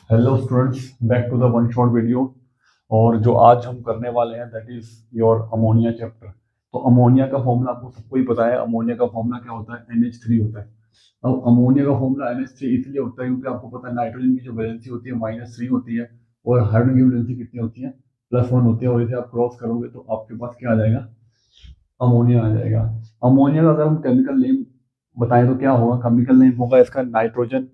Hello students, back to the one shot video. और जो आज हम करने वाले हैं that is your ammonia chapter. तो अमोनिया का फॉर्मूला आपको सबको ही पता है। अमोनिया का फॉर्मूला क्या होता है? NH3 होता है। अब अमोनिया का फॉर्मूला NH3 इसलिए होता है क्योंकि आपको पता है नाइट्रोजन की जो वैलेंसी होती है -3 होती है और हाइड्रोजन की वैलेंसी कितनी होती है? +1 होती है। और इसे आप क्रॉस करोगे तो आपके पास क्या आ जाएगा? अमोनिया आ जाएगा। अमोनिया का अगर हम केमिकल नेम बताएं तो क्या होगा? केमिकल नेम होगा इसका नाइट्रोजन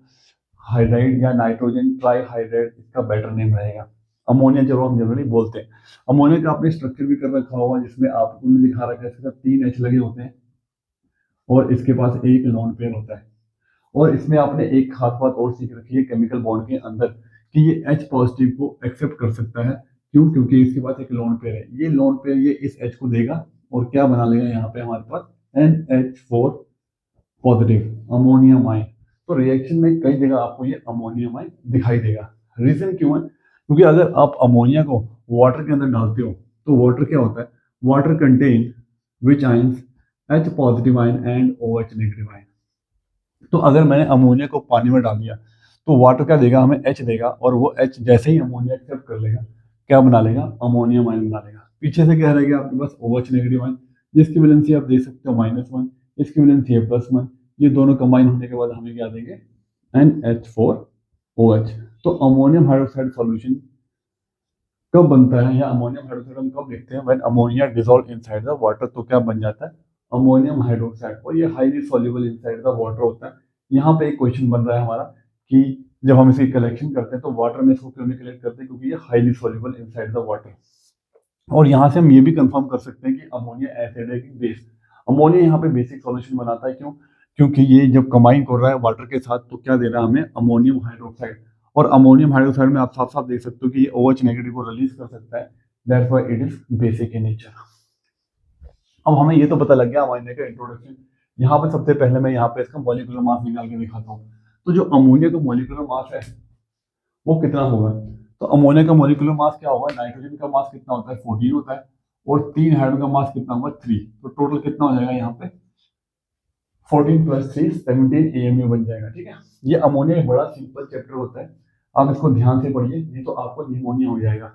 हाइड्राइड या नाइट्रोजन ट्राईहाइड्राइड, इसका बेटर नेम रहेगा। अमोनिया चलो हम जनरली बोलते हैं। अमोनिया का आपने स्ट्रक्चर भी कर रखा होगा जिसमें आपको ने दिखा रखा है इसके साथ 3 H लगे होते हैं और इसके पास एक लोन पेयर होता है। और इसमें आपने एक खास बात और सीख रखी है केमिकल बॉन्ड के अंदर कि ये H पॉजिटिव को एक्सेप्ट कर सकता है। क्यों? क्योंकि इसके पास एक लोन पेयर है। ये लोन पेयर ये इस H को देगा और क्या बना लेगा यहाँ पे हमारे पास NH4 पॉजिटिव अमोनियम आयन। तो रिएक्शन में कई जगह आपको ये अमोनियम आयन दिखाई देगा। रीजन क्यों है? क्योंकि अगर आप अमोनिया को वाटर के अंदर डालते हो तो वाटर क्या होता है? Water contain which ions H positive ion and OH negative ion. तो अगर मैंने अमोनिया को पानी में डाल दिया तो वाटर क्या देगा? हमें H देगा और वो H जैसे ही अमोनिया एक्सेप्ट कर लेगा क्या बना लेगा? अमोनियम आयन बना लेगा। पीछे से क्या रहेगा आपके पास? OH नेगेटिव आयन जिसकी वैलेंसी आप देख सकते हो -1, इसकी वैलेंसी है +1। ये दोनों कंबाइन होने के बाद हमें क्या देंगे? NH4OH। तो अमोनियम हाइड्रोक्साइड सॉल्यूशन कब बनता है या अमोनियम हाइड्रोक्साइड हम कब लिखते हैं? When ammonia dissolve inside the water. तो क्या बन जाता है? Ammonium hydroxide. और ये highly soluble inside the water होता है। यहाँ पे एक क्वेश्चन बन रहा है हमारा कि जब हम इसकी कलेक्शन करते हैं तो वाटर में इसको क्यों नहीं कलेक्ट करते? क्योंकि ये highly soluble inside the water. और यहाँ से हम ये भी कंफर्म कर सकते हैं कि अमोनिया एसिड है कि बेस। अमोनिया यहाँ पे बेसिक सॉल्यूशन बनाता है। क्यों? क्योंकि ये जब कंबाइन कर रहा है वाटर के साथ तो क्या दे रहा है हमें? Ammonium hydroxide. और अमोनियम हाइड्रोक्साइड में आप साफ साफ देख सकते हो कि ये OH नेगेटिव को रिलीज कर सकता है। That's why it is basic in nature. अब हमें ये तो पता लग गया अमोनिया का इंट्रोडक्शन। यहाँ पे सबसे पहले मैं यहाँ पे इसका मॉलिक्यूलर मास निकाल के दिखाता हूँ। तो जो अमोनिया का मॉलिक्यूलर मास है वो कितना होगा? तो अमोनिया का मॉलिक्यूलर मास क्या होगा? नाइट्रोजन का मास कितना होता है? 14 होता है। और 3 हाइड्रोजन का मास कितना होगा? 3। तो टोटल कितना हो जाएगा यहाँ पे? 14 + 3 17 AMU बन जाएगा। ठीक है, ये अमोनिया एक बड़ा सिंपल चैप्टर होता है। आप इसको ध्यान से पढ़िए नहीं तो आपको निमोनिया हो जाएगा।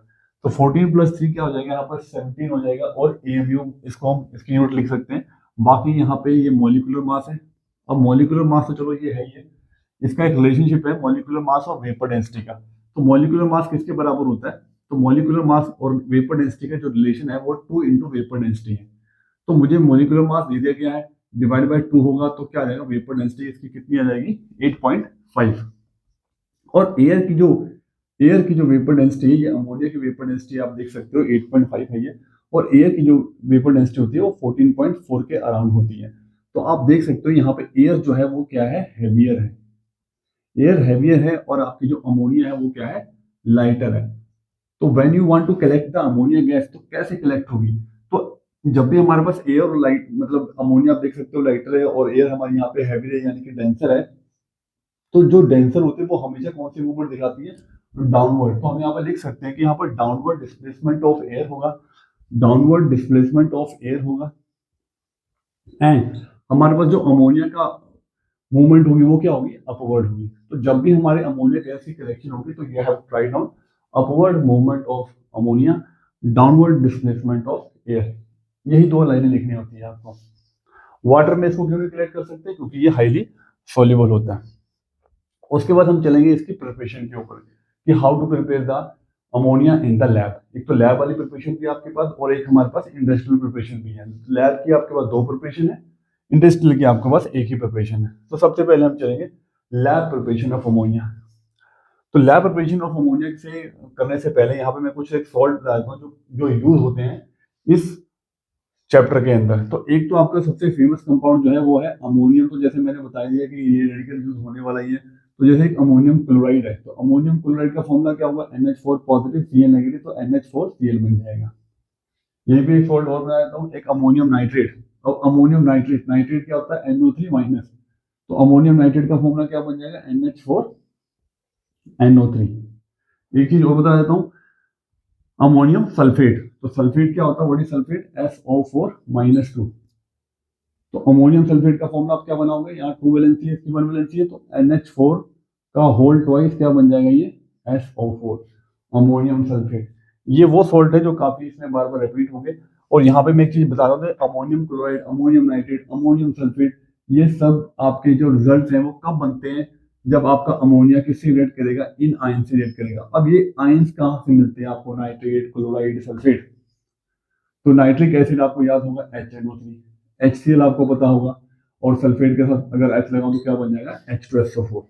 तो 14 + 3 क्या हो जाएगा? यहाँ पर 17 हो जाएगा और AMU इसको हम इसकी यूनिट लिख सकते हैं। बाकी यहाँ पे ये मॉलिक्यूलर मास है। अब मॉलिक्यूलर मास तो चलो ये है ही है। इसका एक रिलेशनशिप है मॉलिक्यूलर मास और वेपर डेंसिटी का। तो मॉलिक्यूलर मास किसके बराबर होता है? तो मॉलिक्यूलर मास और वेपर डेंसिटी का जो रिलेशन है वो 2 × वेपर डेंसिटी है। तो मुझे मॉलिक्यूलर मास दे दिया गया है, डिवाइड बाय 2 होगा तो क्या आ जाएगा? वेपर डेंसिटी इसकी कितनी आ जाएगी? 8.5। और एयर की जो वेपर डेंसिटी है, ये अमोनिया की वेपर डेंसिटी आप देख सकते हो 8.5 है ये। और एयर की जो वेपर डेंसिटी होती है वो 14.4 के अराउंड होती है। तो आप देख सकते हो यहाँ पे एयर जो है वो क्या है? हेवियर है। एयर हैवियर है और आपकी जो अमोनिया है वो क्या है? लाइटर है। तो when you want to collect the ammonia gas तो कैसे कलेक्ट होगी? तो जब भी हमारे पास एयर और लाइट मतलब अमोनिया आप देख सकते हो लाइटर है और एयर हमारे यहाँ पे हैवियर है यानी कि डेंसर है। तो जो डेंसर होते हैं वो हमेशा कौन सी मूवमेंट दिखाती है? डाउनवर्ड। तो हम यहाँ पे लिख सकते हैं कि यहाँ पर डाउनवर्ड डिस्प्लेसमेंट ऑफ एयर होगा। डाउनवर्ड डिस्प्लेसमेंट ऑफ एयर होगा। एंड हमारे पास जो अमोनिया का मूवमेंट होगी वो क्या होगी? अपवर्ड होगी। तो जब भी हमारे अमोनिया गैस की कलेक्शन होगी तो you have to write down upward movement of ammonia, downward displacement of air. यही 2 लाइनें लिखनी होती है आपको। वाटर में इसको क्यों नहीं कलेक्ट कर सकते? क्योंकि ये हाईली सॉल्युबल होता है। उसके बाद हम चलेंगे इसकी प्रिपरेशन के ऊपर कि how to prepare the ammonia in the lab. एक तो लैब वाली प्रिपरेशन भी आपके पास और एक हमारे पास इंडस्ट्रियल प्रिपरेशन भी है। लैब की आपके पास 2 प्रिपरेशन है, इंडस्ट्रियल की आपके पास एक ही प्रिपरेशन है। तो सबसे पहले हम चलेंगे लैब प्रिपरेशन ऑफ अमोनिया। तो लैब प्रिपरेशन ऑफ अमोनिया से करने से पहले यहाँ पे मैं कुछ एक सॉल्ट डालता हूँ जो जो यूज होते हैं इस चैप्टर के अंदर। तो एक तो आपका सबसे फेमस कंपाउंड जो है वो है अमोनियम। तो जैसे मैंने बताया दिया कि ये रेडिकल यूज होने वाला ही है। तो जैसे एक अमोनियम क्लोराइड है तो अमोनियम क्लोराइड का फॉर्मूला क्या होगा? NH4 positive Cl negative. तो NH4Cl बन जाएगा। ये भी एक सॉल्ट और बना देता हूँ, एक अमोनियम नाइट्रेट। और अमोनियम नाइट्रेट नाइट्रेट क्या होता है? NO3-। तो अमोनियम नाइट्रेट का फॉर्मूला क्या बन जाएगा? NH4NO3। एक चीज और बता देता हूँ, अमोनियम सल्फेट। तो सल्फेट क्या होता है? What is sulphate? SO4-2। तो अमोनियम सल्फेट का फॉर्मूला आप क्या बनाओगे? यहाँ 2 वैलेंसी है, इसकी 1 वैलेंसी है तो NH4 का होल ट्वाइस क्या बन जाएगा? ये SO4, अमोनियम सल्फेट। ये वो सॉल्ट है जो काफी इसमें बार बार रिपीट होंगे। और यहाँ पे मैं एक चीज बता रहा हूँ, ammonium chloride, ammonium nitrate, ammonium sulphate, ये सब आपके जो रिजल्ट हैं वो कब बनते हैं, जब आपका अमोनिया किससे रिएक्ट करेगा, इन आयन से रिएक्ट करेगा। अब ये आयंस कहाँ से मिलते हैं आपको, नाइट्रेट, क्लोराइड, सल्फेट। तो नाइट्रिक एसिड आपको याद होगा HNO3, HCl आपको पता होगा, और सल्फेट के साथ अगर H लगाऊं तो क्या बन जाएगा, H2SO4।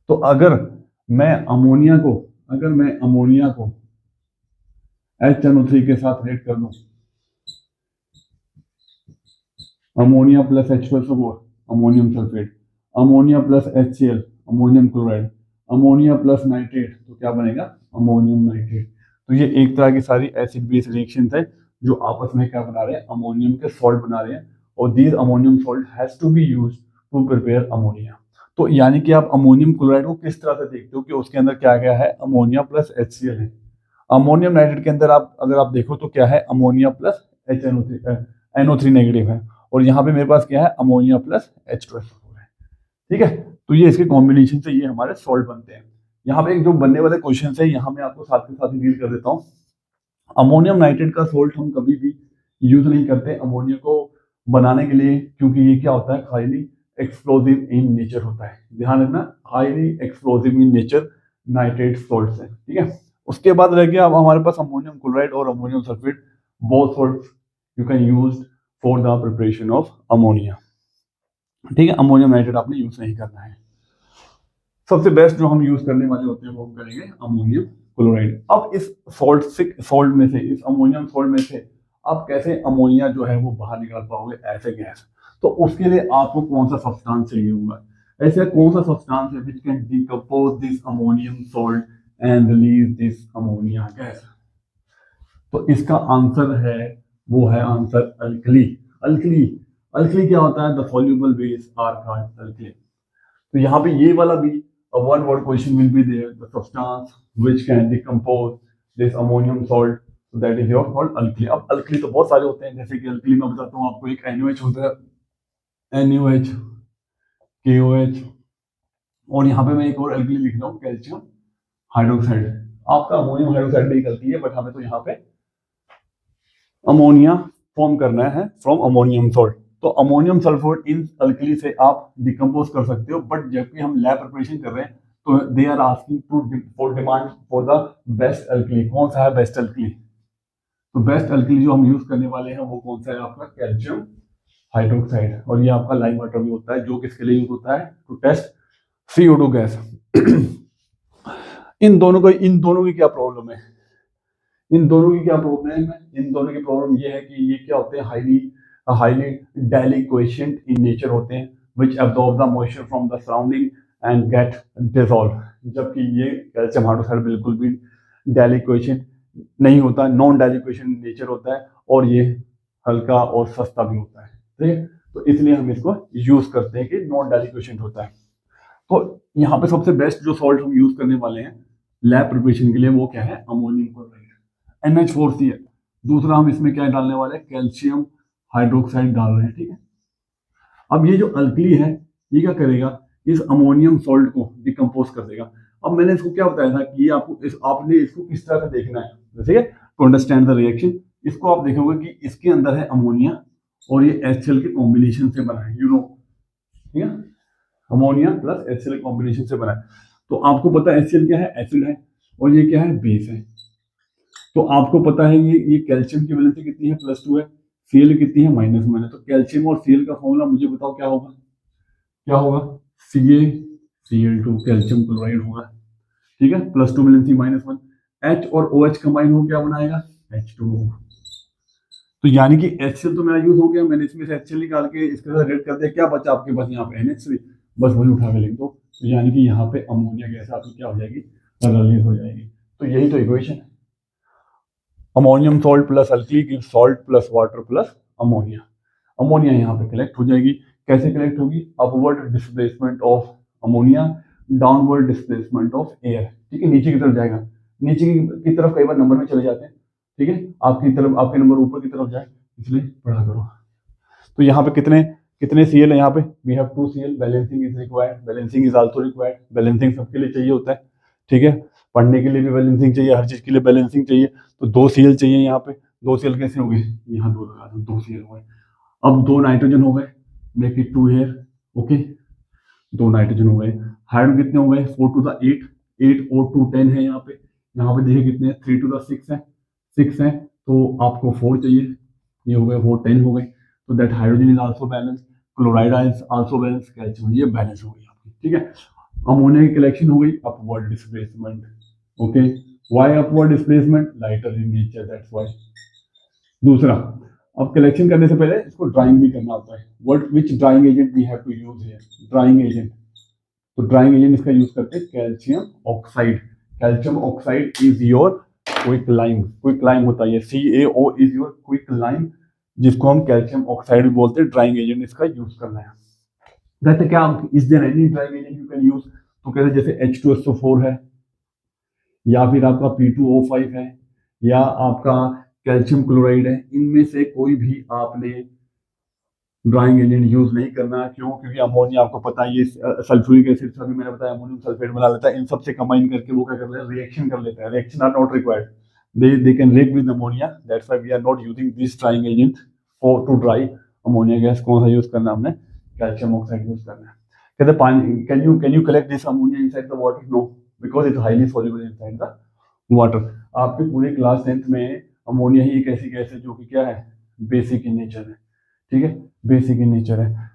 तो अगर मैं अमोनिया को HNO3 के साथ रिएक्ट कर दूं, ammonia plus H2SO4 ammonium sulphate, ammonia plus HCl ammonium chloride, ammonia plus nitrate, तो क्या बनेगा, अमोनियम नाइट्रेट। तो ये एक तरह की सारी एसिड बेस रिएक्शंस है जो आपस में क्या बना रहे हैं, अमोनियम के सॉल्ट बना रहे हैं। और these ammonium salt has to be used to prepare ammonia. तो यानी कि आप अमोनियम क्लोराइड को किस तरह से देखते हो कि उसके अंदर क्या क्या है, अमोनिया प्लस HCl है। अमोनियम नाइट्रेट के अंदर अगर आप देखो तो क्या है, अमोनिया प्लस NO3 नेगेटिव है, और यहाँ पे मेरे पास क्या है, अमोनिया प्लस H2SO4 है। ठीक है, तो ये इसके कॉम्बिनेशन से ये हमारे सॉल्ट बनते हैं। यहाँ पे एक जो बनने वाले क्वेश्चन है, यहाँ मैं आपको साथ के साथ ही डील कर देता हूँ। अमोनियम नाइट्रेट का सॉल्ट हम कभी भी यूज नहीं करते अमोनिया को बनाने के लिए, क्योंकि ये क्या होता है, हाईली एक्सप्लोजिव इन नेचर होता है। ध्यान रखना, highly explosive in nature nitrate salts है। ठीक है, उसके बाद रह गया अब हमारे पास अमोनियम क्लोराइड और ammonium sulphate, both salts you can use for the preparation of ammonia. ठीक है, अमोनियम नाइट्रेट आपने यूज नहीं करना है। सबसे बेस्ट जो हम यूज करने वाले होते हैं वो हम करेंगे अमोनियम क्लोराइड। अब इस सॉल्ट में से, इस अमोनियम सॉल्ट में से आप कैसे अमोनिया जो है वो बाहर निकाल पाओगे एज ए गैस। तो उसके लिए आपको कौन सा सब्सटेंस चाहिए होगा, ऐसे कौन सा सब्सटेंस है which can decompose this ammonium salt and release this ammonia gas. तो इसका आंसर है, वो है आंसर अल्कली। अल्कली, अल्कली क्या होता है, the soluble base are called alkali. तो यहाँ पे ये वाला भी one word question will be there, the substance which can decompose this ammonium salt, so that is your called alkali। अब alkali तो बहुत सारे होते हैं, जैसे कि alkali मैं बताता हूँ आपको, एक NaOH होता है, NaOH, KOH, और यहाँ पे मैं एक और alkali लिख रहा हूँ, कैल्शियम हाइड्रोक्साइड। आपका अमोनियम हाइड्रोक्साइड भी गलती है, बट हमें तो यहाँ पे अमोनिया फॉर्म करना है फ्रॉम अमोनियम सॉल्ट। तो अमोनियम सल्फेट इन अल्कली से आप डिकम्पोज कर सकते हो, बट जबकि हम लैब प्रिपरेशन कर रहे हैं तो they are asking for demand for the best alkali. कौन सा है बेस्ट अल्कली, तो बेस्ट अल्कली जो हम यूज करने वाले हैं वो कौन सा है, आपका कैल्शियम हाइड्रोक्साइड। और ये आपका लाइम वाटर भी होता है, जो किसके लिए यूज होता है, टू टेस्ट CO2 गैस। इन दोनों की क्या प्रॉब्लम है, इन दोनों की क्या प्रॉब्लम है, इन दोनों की प्रॉब्लम ये है कि ये क्या होते हैं, हाईली डेलिक्वेशेंट इन नेचर होते हैं, which absorb the moisture from the surrounding and get dissolve. जबकि ये कैल्शियम हाइड्रोक्साइड बिल्कुल भी डेलिक्वेशेंट नहीं होता, नॉन डेलिक्वेशेंट नेचर होता है, और ये हल्का और सस्ता भी होता है। ठीक है, तो इसलिए हम इसको यूज करते हैं कि नॉन डेलिक्वेशेंट होता है। तो यहाँ पे सबसे बेस्ट जो सॉल्ट हम यूज करने वाले हैं लैब प्रिपरेशन के लिए वो क्या है, अमोनियम क्लोराइड, NH4Cl। दूसरा हम इसमें क्या डालने वाले हैं, कैल्शियम हाइड्रोक्साइड डाल रहे हैं। ठीक है, अब ये जो अल्कली है ये क्या करेगा, इस अमोनियम सॉल्ट को डिकम्पोज कर देगा। अब मैंने इसको क्या बताया था कि ये आपने इसको किस तरह से देखना है, जैसे टू अंडरस्टैंड द रिएक्शन। इसको आप देखोगे कि इसके अंदर है अमोनिया और ये HCl के कॉम्बिनेशन से बना है, ठीक है, अमोनिया प्लस HCl कॉम्बिनेशन से बना है। तो आपको पता है HCl क्या है, एसिड है, और ये क्या है, बेस है। तो आपको पता है ये कैल्शियम की वैलेंसी कितनी है, +2 है, Cl कितनी है, -1 है। तो कैल्शियम और Cl का फॉर्मूला मुझे बताओ क्या होगा, CaCl2 कैल्शियम क्लोराइड होगा। ठीक है, +2 वैलेंसी -1, H और OH कंबाइन हो क्या बनाएगा, H2O। तो यानी कि HCl तो मेरा यूज हो गया, मैंने इसमें से HCl निकाल के इसके साथ रेड कर दिया, क्या बचा आपके पास यहाँ पे NH3, बस वही उठा के लिख दो। तो यानी कि यहाँ पे अमोनिया गैस आपकी क्या हो जाएगी, रिलीज हो जाएगी। तो यही तो इक्वेशन है, ammonium salt plus alkali gives salt plus water plus ammonia. Ammonia यहाँ पे कलेक्ट हो जाएगी, कैसे कलेक्ट होगी, upward displacement of ammonia, downward displacement of air. ठीक है, नीचे की तरफ जाएगा, नीचे की तरफ कई बार नंबर में चले जाते हैं। ठीक है, आपकी तरफ आपके नंबर ऊपर की तरफ जाए, इसलिए पढ़ा करो। तो यहाँ पे कितने Cl है, यहाँ पे we have 2 Cl, balancing is required, balancing is also required, balancing सबके लिए चाहिए होता है। ठीक है, पढ़ने के लिए भी बैलेंसिंग चाहिए, हर चीज के लिए बैलेंसिंग चाहिए। तो 2 Cl चाहिए यहाँ पे। 2 Cl कैसे हो गए, यहाँ 2 लगा दो, 2 Cl हो गए। अब 2 नाइट्रोजन हो गए, make it 2 here, okay. 2 nitrogen हो गए। हाइड्रोजन कितने हो गए, 4 to the 8, 8 और 2 10 है यहाँ पे। यहाँ पे देखिए कितने हैं, 3 to the 6 है, 6 है, तो आपको 4 चाहिए, ये हो गए 4, 10 हो गए। तो that hydrogen is also balance, chloride is also balance, calcium ये बैलेंस हो गई आपकी, ठीक है। अमोनिया की कलेक्शन हो गई, upward displacement, okay. Why upward displacement, lighter in nature, that's why. दूसरा, अब कलेक्शन करने से पहले इसको ड्राइंग भी करना होता है। What which drying agent we have to use here, drying agent. तो ड्राइंग एजेंट इसका यूज करते हैं calcium oxide. Calcium oxide is your quick lime, quick lime होता है ये, CaO is your quick lime, जिसको हम कैल्शियम ऑक्साइड भी बोलते हैं। ड्राइंग एजेंट इसका यूज करना है। कहते क्या, is there any drying agent you can use, तो कहते जैसे H2SO4 है, या फिर आपका P2O5 है, या आपका कैल्शियम क्लोराइड है, इनमें से कोई भी आपने ड्राइंग एजेंट यूज नहीं करना। क्यों, क्योंकि अमोनिया आपको पता है ये सल्फ्यूरिक एसिड से, अभी मैंने बताया अमोनियम सल्फेट बना लेता है, इन सबसे कंबाइन करके वो क्या कर रहे हैं, रिएक्शन कर लेता है। Reaction are not required, they can react with ammonia, that's why we are not using this drying agent for to dry ammonia gas। कौन सा यूज करना है हमने, कैल्शियम ऑक्साइड यूज करना है। कहते पानी, can you collect this ammonia inside the water, no, because it's highly soluble inside the water। आपके पूरे क्लास 10th में अमोनिया ही एक ऐसी गैस है जो कि क्या है, बेसिक इन नेचर है, ठीक है, बेसिक इन नेचर है।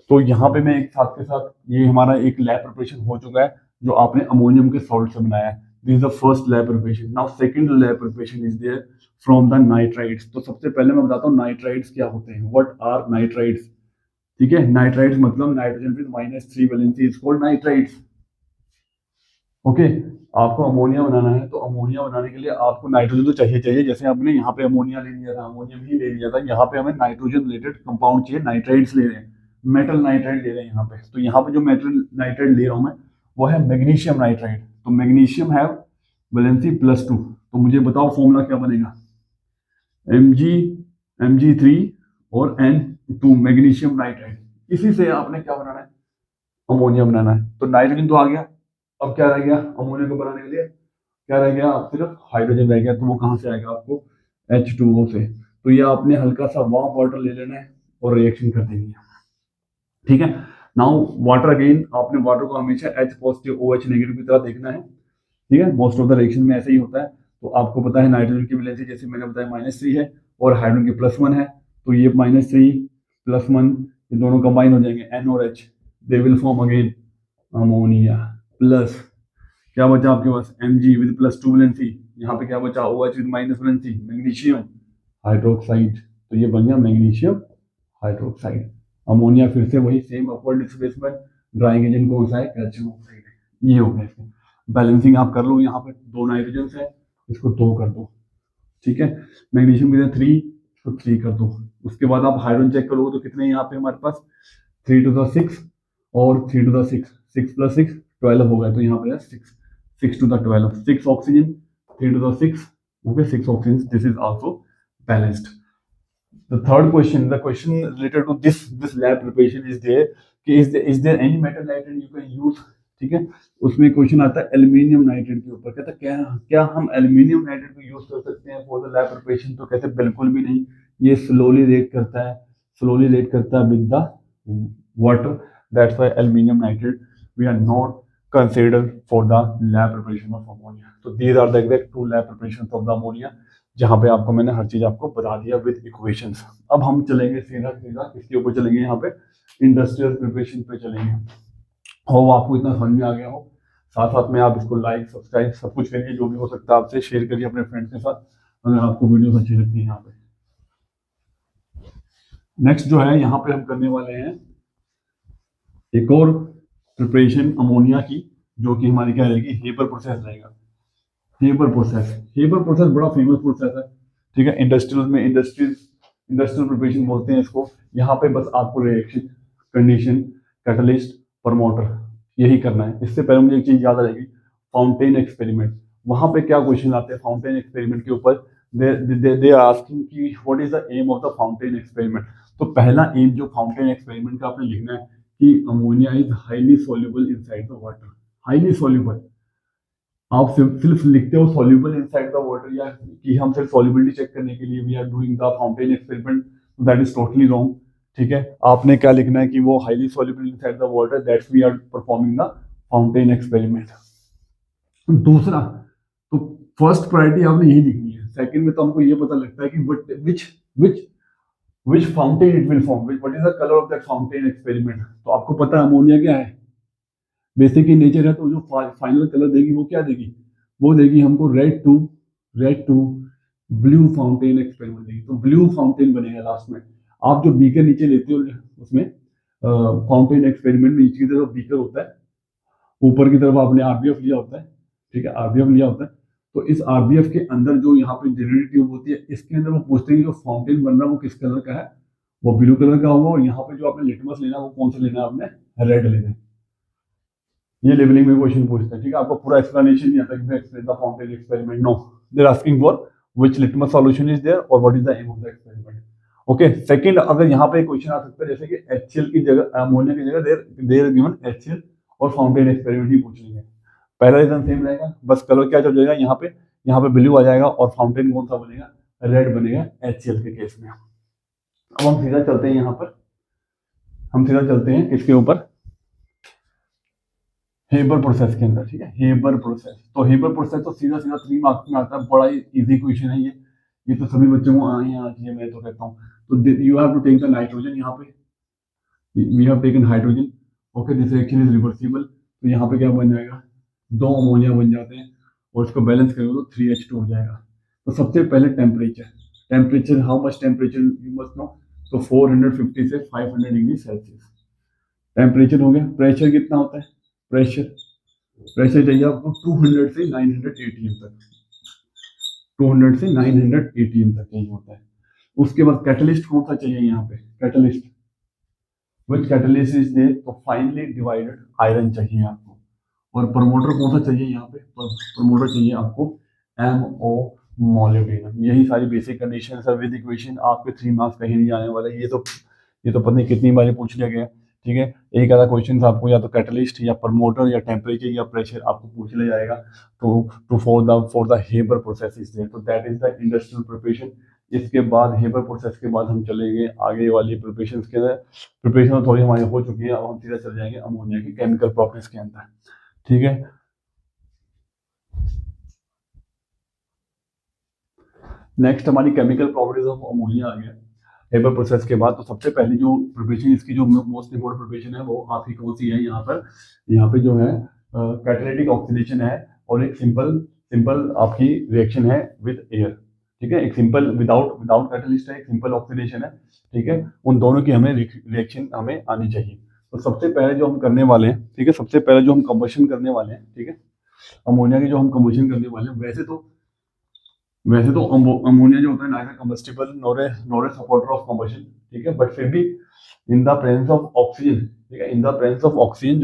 तो यहाँ पे मैं एक साथ के साथ, ये हमारा एक लैब प्रिपरेशन हो चुका है जो आपने अमोनियम के सॉल्ट से बनाया है। This is the first lab preparation. Now second lab preparation is there from the nitrides. तो सबसे पहले मैं बताता हूँ नाइट्राइड्स क्या होते हैं, व्हाट आर नाइट्राइड्स, ठीक है। नाइट्राइड्स मतलब nitrogen with -3 valency is called nitrides, okay. आपको अमोनिया बनाना है, तो अमोनिया बनाने के लिए आपको नाइट्रोजन तो चाहिए। जैसे आपने यहाँ पे अमोनिया ले लिया था, अमोनियम ही ले लिया था, यहाँ पे हमें नाइट्रोजन रिलेटेड कंपाउंड चाहिए, नाइट्राइड्स ले रहे हैं, मेटल नाइट्राइड ले रहे हैं यहाँ पे। तो यहाँ पे जो मेटल नाइट्राइड ले रहा हूँ मैं, वो है मैग्नीशियम नाइट्राइड। तो मैग्नीशियम है वैलेंसी +2। तो मुझे बताओ फॉर्मूला क्या बनेगा, Mg3 और N2, मैग्नीशियम नाइट्राइड। इसी से आपने क्या बनाना है, अमोनिया बनाना है। तो नाइट्रोजन तो आ गया, अब क्या रह गया अमोनिया को बनाने के लिए, क्या रह गया, सिर्फ हाइड्रोजन रह गया। तो वो कहाँ से आएगा आपको, H2O से। तो ये आपने हल्का सा वार्म वाटर ले लेना है और रिएक्शन कर देनी है, ठीक है। नाउ वाटर अगेन, आपने वाटर को हमेशा H पॉजिटिव OH नेगेटिव की तरह देखना है, ठीक है। मोस्ट ऑफ द रिएक्शन में ऐसे ही होता है। तो आपको पता है नाइट्रोजन की वैलेंसी जैसे मैंने बताया -3 है, और हाइड्रोजन की +1 है। तो ये -3 +1 ये दोनों कंबाइन हो जाएंगे, N और H, they will form again ammonia. Plus क्या बचा आपके पास, Mg विद +2 वैलेंसी, यहाँ पे क्या बचा, OH with minus valency, magnesium hydroxide. तो ये बन गया मैग्नीशियम हाइड्रोक्साइड। अमोनिया फिर से वही same upward displacement, drying agent कौन सा है, कैल्शियम ऑक्साइड है। ये हो गया इसका बैलेंसिंग। आप कर लो, यहाँ पे 2 नाइट्रोजन है, इसको 2 कर दो, ठीक है। मैग्नीशियम कितने 3, इसको 3 कर दो। उसके बाद आप हाइड्रोजन चेक करोगे तो कितने यहाँ पे हमारे पास 3 to the 6 और 3 to the 6, 6 + 6 12 हो गया। तो यहाँ पे है 6 to the 12, 6 oxygen 3 to the 6, okay, 6 oxygen, this is also balanced. The third question, the question related to this lab preparation is there कि is there any metal nitrate you can use, ठीक है। उसमें question आता है aluminium nitrate के ऊपर। कहता है क्या हम एल्यूमिनियम नाइट्रेट को यूज कर सकते हैं फॉर द लैब प्रिपरेशन। तो कहते हैं बिल्कुल भी नहीं, ये स्लोली रिएक्ट करता है with the water, that's why aluminium nitrate we are not considered for the lab preparation of ammonia। तो these are the exact 2 lab preparations of the ammonia, जहां पे आपको मैंने हर चीज आपको बता दिया विद इक्वेशंस। अब हम चलेंगे सीधा इसके ऊपर चलेंगे, यहाँ पे इंडस्ट्रियल प्रिपरेशन पे चलेंगे। हो आपको इतना समझ में आ गया हो, साथ साथ में आप इसको लाइक सब्सक्राइब सब कुछ करिए, जो भी हो सकता है आपसे शेयर करिए अपने फ्रेंड्स के साथ, अगर आपको वीडियो अच्छी लगती है। यहाँ पे नेक्स्ट जो है, यहाँ पे हम करने वाले हैं एक और प्रिपरेशन अमोनिया की, जो कि हमारी क्या रहेगी, हेबर प्रोसेस रहेगा। हेबर प्रोसेस बड़ा फेमस प्रोसेस है, ठीक है। इंडस्ट्रियल प्रिपरेशन बोलते हैं इसको। यहाँ पे बस आपको रिएक्शन, कंडीशन, कैटलिस्ट, प्रमोटर यही करना है। इससे पहले मुझे एक चीज याद आ जाएगी, फाउंटेन एक्सपेरिमेंट। वहां पे क्या क्वेश्चन आते हैं फाउंटेन एक्सपेरिमेंट के ऊपर, दे आर आस्किंग कि what is the aim of the fountain experiment. तो पहला एम जो फाउंटेन एक्सपेरिमेंट का आपने लिखना है कि ammonia is highly soluble inside the water, highly soluble. आप सिर्फ लिखते हो सॉल्यूबल इनसाइड द वाटर, या कि हम सिर्फ सॉल्युबिलिटी चेक करने के लिए we are doing the fountain experiment, that is totally wrong. ठीक है, आपने क्या लिखना है कि वो highly soluble inside the water, that's we are performing the fountain experiment. दूसरा, तो फर्स्ट प्रायोरिटी आपने यही लिखनी है। सेकंड में तो हमको ये पता लगता है कि which which fountain it will form, what is the colour of that fountain experiment. तो आपको पता है अमोनिया क्या है, बेसिक इन नेचर है, तो जो फाइनल कलर देगी वो क्या देगी, वो देगी हमको red to blue fountain experiment देगी। तो ब्लू फाउंटेन बनेगा लास्ट में। आप जो बीकर नीचे लेते हो उसमें फाउंटेन एक्सपेरिमेंट में नीचे की तरफ बीकर होता है, ऊपर की तरफ आपने आरबीएफ लिया होता है। ठीक है, आरबीएफ लिया होता है। तो इस आरबीएफ के अंदर जो यहाँ पे जनरेटर ट्यूब होती है, इसके अंदर वो पूछते हैं कि जो फाउंटेन बन रहा है वो किस कलर का है, वो ब्लू कलर का होगा। और यहाँ पे जो आपने लिटमस लेना है वो कौन सा लेना है, आपने रेड लेना है। ये लेवलिंग में क्वेश्चन पूछते हैं। ठीक है, आपको पूरा एक्सप्लेनेशन नहीं आता कि explain the fountain experiment, no, they are asking for which litmus solution is there और what is the aim of the experiment. Okay, second, अगर यहाँ पे क्वेश्चन आ सकता है जैसे कि HCl की जगह, अमोनिया की जगह देर गिवन HCl और फाउंटेन एक्सपेरिमेंट ही पूछ लेंगे। पहला रीजन सेम रहेगा, बस कलर क्या चल जाएगा, यहाँ पे ब्लू आ जाएगा और फाउंटेन कौन सा बनेगा, रेड बनेगा HCl के केस में। अब हम सीधा चलते हैं यहाँ पर, हम सीधा चलते हैं किसके ऊपर, हेबर प्रोसेस के अंदर। ठीक है, हेबर प्रोसेस, तो हेबर प्रोसेस तो सीधा सीधा 3 मार्क्स में आता है, बड़ा ही इजी क्वेश्चन है ये तो सभी बच्चों को आना चाहिए, मैं तो कहता हूँ। तो you have to take the nitrogen, यहाँ पे we have taken hydrogen. Okay, this reaction is reversible. तो यहाँ पे क्या बन जाएगा, 2 अमोनिया बन जाते हैं और इसको बैलेंस करोगे तो 3H2 हो जाएगा। तो सबसे पहले temperature how much temperature you must know, तो 450 से 500 डिग्री सेल्सियस टेम्परेचर हो गया। प्रेशर कितना होता है, प्रेशर चाहिए आपको 200 से 900 एटीएम तक, 200 से 900 एटीएम तक चाहिए होता है। उसके बाद कैटलिस्ट कौन सा चाहिए यहाँ पे, catalyst which catalyst is there, तो फाइनली डिवाइडेड आयरन चाहिए आपको। और प्रमोटर कौन सा चाहिए यहाँ पे, प्रमोटर चाहिए आपको MO मोलिब्डेनम। यही सारी बेसिक कंडीशन है विद इक्वेशन, आपके 3 मार्क्स कहीं नहीं आने वाले। ये तो पता नहीं कितनी बार पूछ लिया गया। ठीक है, एक आधा क्वेश्चन आपको या तो कैटलिस्ट या प्रमोटर या टेम्परेचर या प्रेशर आपको पूछ लिया जाएगा। तो for the Haber process is there, तो that is the industrial preparation. इसके बाद हेबर प्रोसेस के बाद हम चलेंगे आगे वाली प्रिपरेशन के अंदर। प्रिपरेशन थोड़ी हमारी हो चुकी है, अब हम सीधा चल जाएंगे अमोनिया की केमिकल प्रॉपर्टीज के अंदर। ठीक है, नेक्स्ट हमारी केमिकल प्रॉपर्टीज ऑफ अमोनिया आ गया हेबर प्रोसेस के बाद। तो सबसे पहले जो प्रिपरेशन, इसकी जो मोस्ट इंपोर्टेंट प्रिपरेशन है वो आपकी कौन सी है, यहाँ पे जो है कैटालिटिक ऑक्सीडेशन है और एक सिंपल आपकी रिएक्शन है विद एयर। ठीक है, एक सिंपल विदाउट कैटलिस्ट है, एक सिंपल ऑक्सीडेशन है। ठीक है, उन दोनों की हमें रिएक्शन हमें आनी चाहिए। तो सबसे पहले जो हम करने वाले हैं, ठीक है, सबसे पहले जो हम कंबशन करने वाले हैं, ठीक है, अमोनिया की जो हम कंबशन करने वाले हैं, वैसे तो अमोनिया जो होता है neither combustible nor a supporter of combustion. ठीक है, बट फिर भी इन द प्रेजेंस ऑफ ऑक्सीजन, ठीक है, इन द प्रेजेंस ऑफ ऑक्सीजन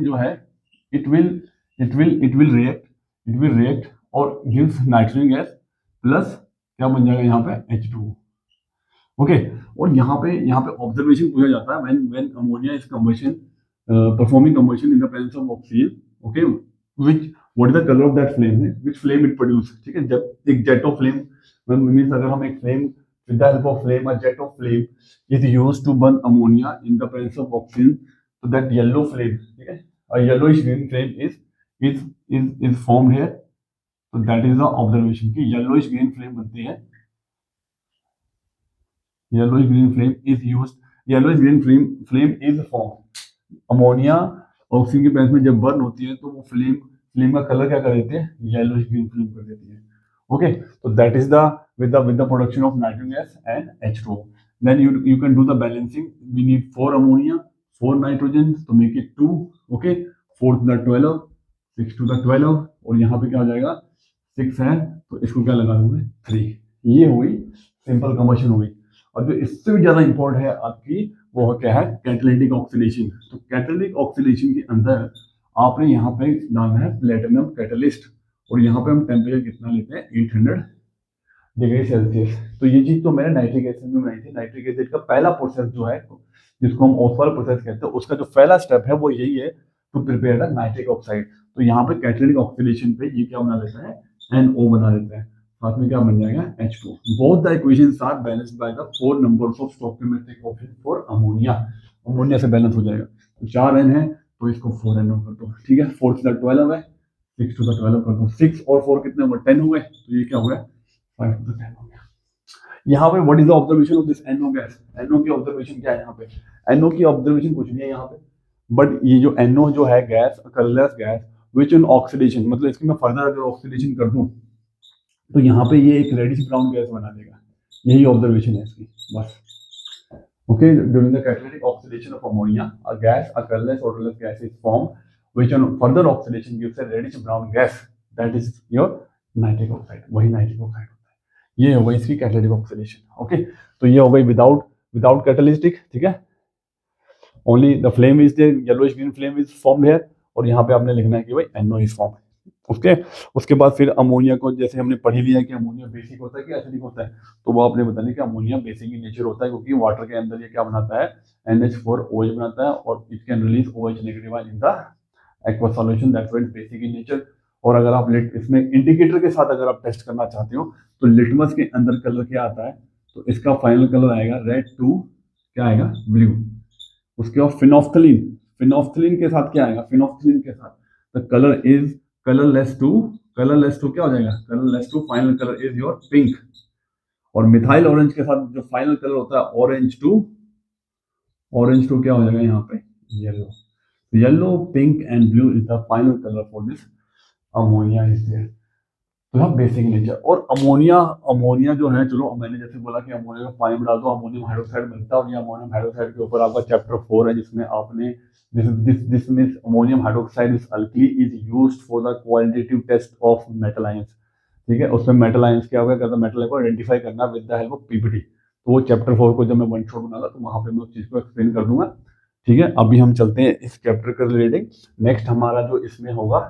जो है इट विल रिएक्ट और गिव्स नाइट्रोजन गैस प्लस क्या बन जाएगा यहाँ पे H2O। ओके, और यहाँ पे ऑब्जर्वेशन पूछा जाता है when ammonia is combustion performing combustion in the presence of oxygen. Okay, which what is the colour of that flame है, विच फ्लेम इट प्रोड्यूस। ठीक है, जब एक जेट ऑफ फ्लेम मीन्स अगर हम एक flame with the help of flame, a jet of flame is used to burn ammonia in the presence of oxygen, तो that yellow flame, ठीक है, a yellowish green flame is formed here. तो that is the observation की yellowish green flame बनती है, yellowish green flame is used, yellowish green flame is form. Ammonia oxygen के presence में जब बर्न होती है तो वो फ्लेम का कलर क्या कर देती है, येलोइश ग्रीन फ्लेम कर देती है। ओके, तो that is the with the production of nitrogen gas and H2O, then you can do the balancing. We need 4 ammonia, 4 nitrogen to make it 2. okay, 4 to the 12, 6 to the 12, और यहाँ पे क्या हो जाएगा 6 है तो इसको क्या लगा दोगे 3। ये हुई सिंपल कंबशन हुई। और जो इससे भी ज्यादा इंपॉर्टेंट है आपकी वो क्या है, कैटालिटिक ऑक्सीडेशन। तो कैटालिटिक ऑक्सीडेशन के अंदर आपने यहाँ पे डालना है प्लेटिनम कैटलिस्ट, और यहाँ पे हम टेम्परेचर कितना लेते हैं 800 डिग्री सेल्सियस। तो ये चीज तो मैंने नाइट्रिक एसिड में बनाई थी। नाइट्रिक एसिड का पहला प्रोसेस जो है जिसको हम ओसवाल प्रोसेस कहते हैं, उसका जो पहला स्टेप है वो यही है to prepare the nitric oxide. तो यहाँ पे कैटालिटिक ऑक्सीडेशन पे ये क्या बना देता है, NO बना देता है, साथ में क्या बन जाएगा H2। Both the equations are balanced by the 4 numbers of stoichiometric coefficient for ammonia. Ammonia से बैलेंस हो जाएगा, तो 4 N है तो इसको 4 NO कर दो, ठीक है। 4 to the 12 है, 6 to the 12 कर दो, 6 और 4 कितने हुए 10 हुए, तो ये क्या हो गया 5 to the 10 हो गया। यहाँ पे what is the observation of this NO gas, NO की ऑब्जर्वेशन क्या है यहाँ पे, NO की ऑब्जर्वेशन कुछ नहीं है यहाँ पे, बट ये जो NO जो है gas, colourless gas which in oxidation, मतलब इसकी मैं फर्दर अगर ऑक्सीडेशन कर दूं तो यहाँ पे ये एक रेडिश ब्राउन गैस बना देगा, यही ऑब्जर्वेशन है इसकी बस। Okay, during the catalytic oxidation of ammonia, a gas, a colorless, odorless gas is formed, which on further oxidation gives a reddish brown gas. That is your nitric oxide. वही nitric oxide होता है। ये हो गई इसकी catalytic oxidation. Okay, तो ये हो गई without catalytic, ठीक है। Only the flame is there, yellowish green flame is formed here, और यहाँ पे आपने लिखना है कि भाई NO is formed. ओके, उसके बाद फिर अमोनिया को जैसे हमने पढ़ ही लिया कि अमोनिया बेसिक होता है कि एसिडिक होता है, तो वो आपने बताना कि अमोनिया बेसिक इन नेचर होता है, क्योंकि वाटर के अंदर ये क्या बनाता है NH4OH बनाता है, और it can release OH negative in the aqua solution, that's why it's basic in nature. और अगर आप इसमें इंडिकेटर के साथ अगर आप टेस्ट करना चाहते हो तो लिटमस के अंदर कलर क्या आता है, तो इसका फाइनल कलर आएगा रेड टू क्या आएगा ब्लू। उसके बाद फिनोफ्थलीन के साथ क्या आएगा, फिनोफ्थलीन के साथ the colour is colourless to क्या हो जाएगा, colourless to final colour is your pink. और मिथाइल ऑरेंज के साथ जो फाइनल कलर होता है ऑरेंज टू क्या हो जाएगा यहाँ पे yellow, pink and blue is the final colour for this ammonia is there. तो यहाँ बेसिक नेचर। और अमोनिया जो है, चलो मैंने जैसे बोला कि अमोनिया को पानी में डाल दो अमोनियम हाइड्रोक्साइड बनता है, और ये अमोनियम हाइड्रोक्साइड के ऊपर आपका चैप्टर 4 है जिसमें आपने this means ammonium hydroxide is alkali is used for the qualitative test of metal ions, ठीक है। उसमें मेटल आयंस क्या होगा, कहता है मेटल को आइडेंटिफाई करना with the help of PPT. तो वो चैप्टर 4 को जब मैं वन शॉट बनाऊंगा तो वहां पे मैं उस चीज को एक्सप्लेन कर दूंगा, ठीक है। अभी हम चलते हैं इस चैप्टर के रिलेटेड। नेक्स्ट हमारा जो इसमें होगा,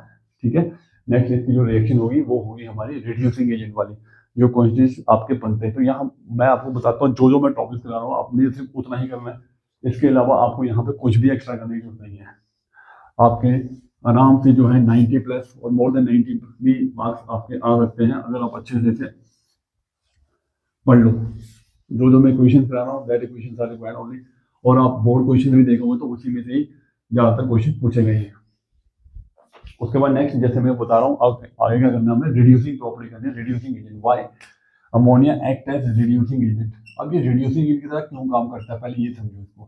ठीक है, नेक्स्ट इसकी जो रिएक्शन होगी वो होगी हमारी रिड्यूसिंग एजेंट वाली, जो क्वेश्चंस आपके बनते हैं। तो यहाँ मैं आपको बताता हूँ जो मैं टॉपिक करा रहा हूँ आपने सिर्फ उतना ही करना है, इसके अलावा आपको यहाँ पे कुछ भी एक्स्ट्रा करने की जरूरत नहीं है। आपके आराम से जो है 90 प्लस और मोर देन 90 भी मार्क्स आपके आ सकते हैं अगर आप अच्छे से पढ़ लो। जो मैं क्वेश्चन करा रहा हूँ that equations are required only, और आप बोर्ड क्वेश्चन भी देखोगे तो उसी में से ही ज्यादातर क्वेश्चन पूछे गए हैं। उसके बाद नेक्स्ट जैसे मैं बता रहा हूँ अब आगे क्या करना है, हमने रिड्यूसिंग प्रॉपर्टी करनी है, reducing agent. Why ammonia act as reducing agent. अब ये रिड्यूसिंग एजेंट की तरह क्यों काम करता है, पहले ये समझो इसको।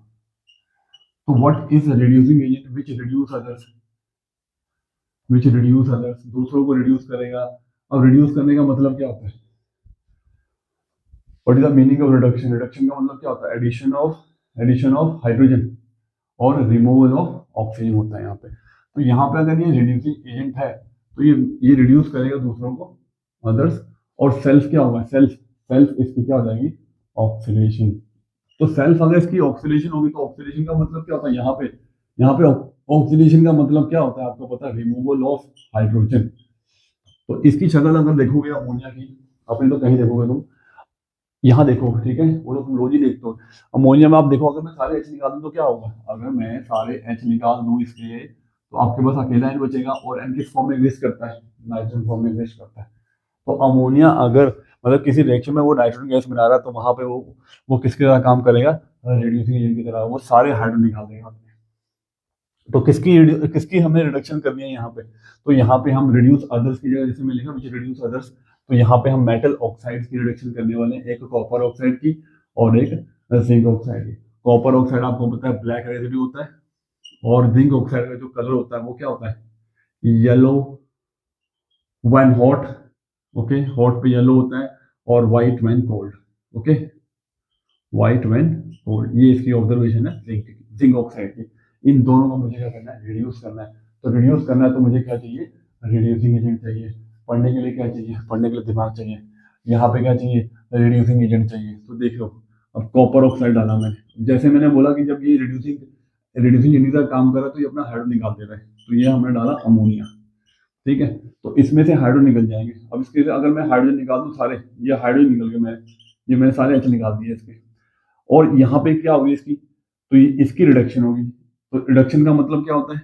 तो what is reducing agent which reduce others, दूसरों को रिड्यूस करेगा। अब रिड्यूस करने का मतलब क्या होता है, what is the meaning of reduction, reduction का मतलब क्या होता है, एडिशन ऑफ हाइड्रोजन और रिमूवल ऑफ ऑक्सीजन होता है यहाँ पे। तो यहाँ पे अगर ये रिड्यूसिंग एजेंट है तो ये रिड्यूस करेगा दूसरों को, अदर्स, और सेल्फ क्या होगा, सेल्फ इसकी क्या हो जाएगी ऑक्सीडेशन। तो सेल्फ अगर इसकी ऑक्सीडेशन होगी तो ऑक्सीडेशन का मतलब क्या होता है, यहाँ पे ऑक्सीडेशन का मतलब क्या होता है आपको पता है, रिमूवल ऑफ हाइड्रोजन। तो इसकी शक्ल अगर देखोगे अमोनिया की, अपने तो कहीं देखोगे तुम, यहाँ देखो, ठीक है, वो तो तुम रोज ही देखते हो। अमोनिया में आप देखो अगर मैं सारे H निकाल दूं तो क्या होगा, अगर मैं सारे H निकाल दूं इसके तो आपके पास अकेला N बचेगा, और N किस फॉर्म में एग्जिस्ट करता है, नाइट्रोजन फॉर्म में एग्जिस्ट करता है। तो अमोनिया अगर मतलब किसी रिएक्शन में वो नाइट्रोजन गैस बना रहा है तो वहां पे वो किसकी तरह काम करेगा, रिड्यूसिंग एजेंट की तरह, वो सारे हाइड्रोजन निकाल देगा। तो किसकी हमें रिडक्शन करनी है यहाँ पे, तो यहाँ पे हम रिड्यूस अदर्स की जगह जैसे मैं लिखा मुझे रिड्यूस अदर्स, तो यहाँ पे हम मेटल ऑक्साइड्स की रिडक्शन करने वाले हैं, एक कॉपर ऑक्साइड की और एक जिंक ऑक्साइड की। कॉपर ऑक्साइड आपको पता है ब्लैक रेसिड्यू होता है, और जिंक ऑक्साइड का जो कलर होता है वो क्या होता है yellow when hot, okay, hot पे येलो होता है, और white when cold, okay, white when cold. ये इसकी ऑब्जर्वेशन है जिंक ऑक्साइड की। इन दोनों को मुझे क्या करना है, रिड्यूस करना है। तो रिड्यूस करना है तो मुझे क्या चाहिए, रिड्यूसिंग एजेंट चाहिए। पढ़ने के लिए क्या चाहिए, पढ़ने के लिए दिमाग चाहिए। यहाँ पे क्या चाहिए, रिड्यूसिंग एजेंट चाहिए। तो देख लो अब कॉपर ऑक्साइड डाला मैंने, जैसे मैंने बोला कि जब ये रिड्यूसिंग एजेंट का काम कर रहा है तो ये अपना हाइड्रोजन निकाल दे रहा है, तो ये हमने डाला अमोनिया, ठीक है। तो इसमें से हाइड्रोजन निकल जाएंगे। अब इसके अगर मैं हाइड्रोजन निकाल दूं सारे, ये हाइड्रोजन निकल गए, मैंने सारे H निकाल दिए इसके, और यहाँ पे क्या होगी इसकी, तो ये इसकी रिडक्शन होगी। तो रिडक्शन का मतलब क्या होता है,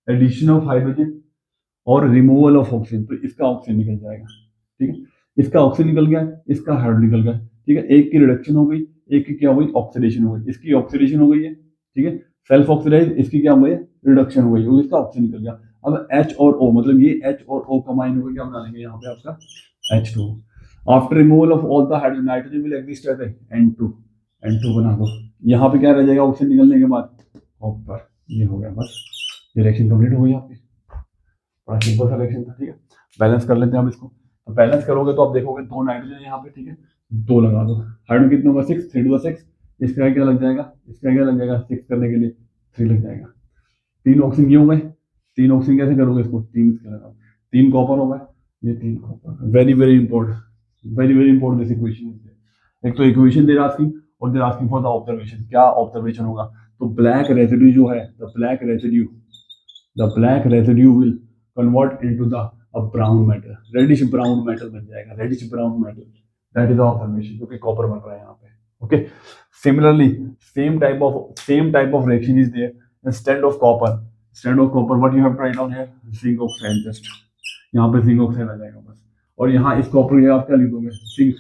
एडिशन ऑफ हाइड्रोजन और रिमूवल ऑफ ऑक्सीजन, तो इसका ऑक्सीजन निकल जाएगा, ठीक है। इसका ऑक्सीजन निकल गया, इसका हाइड्रोजन निकल गया, ठीक है। एक की रिडक्शन हो गई, एक की क्या हो गई, ऑक्सीडेशन हो गई। इसकी ऑक्सीडेशन हो गई है, ठीक है, सेल्फ ऑक्सीडाइज। इसकी क्या हो गई, रिडक्शन हो गई, और इसका ऑक्सीजन निकल गया। अब H और O, मतलब ये H और O कंबाइन होकर क्या बना लेंगे यहाँ पे आपका H2। After removal of all the hydrogen, nitrogen will exist as N2, N2 बना दो। यहाँ पे क्या रह जाएगा ऑक्सीजन निकलने के बाद, कॉपर। ये हो गया, बस ये रिएक्शन कंप्लीट हो गई आपकी। बड़ा सिंपल सा रिएक्शन था, ठीक है। बैलेंस कर लेते हैं हम इसको। तो बैलेंस करोगे तो आप देखोगे 2 नाइट्रोजन यहाँ पे, ठीक है, 2 लगा दो। हाइड्रोजन कितना होगा, 6, 3 2 6। इसका क्या लग जाएगा, इसका क्या लग जाएगा, 6 करने के लिए 3 लग जाएगा। 3 ऑक्सीजन ये हो गए। 3 ऑक्सीजन कैसे करोगे इसको, 3 इसके लगाओ। 3 कॉपर हो गए, ये 3 copper. Very very important, very very important this equation. एक तो इक्वेशन दे आस्किंग, और they asking for the observation. क्या ऑब्जर्वेशन होगा, तो ब्लैक रेजिड्यू जो है, the black residue will convert into the brown metal, reddish brown metal बन जाएगा, reddish brown metal. That is observation, जो कि कॉपर बन रहा है यहाँ पे। Okay, similarly same type of reaction is there instead of copper. What you have to write down here, zinc oxide. Just यहाँ पे जिंक ऑक्साइड आ जाएगा बस। और यहाँ इस कॉपर ये आप क्या लिख दोगे, zinc.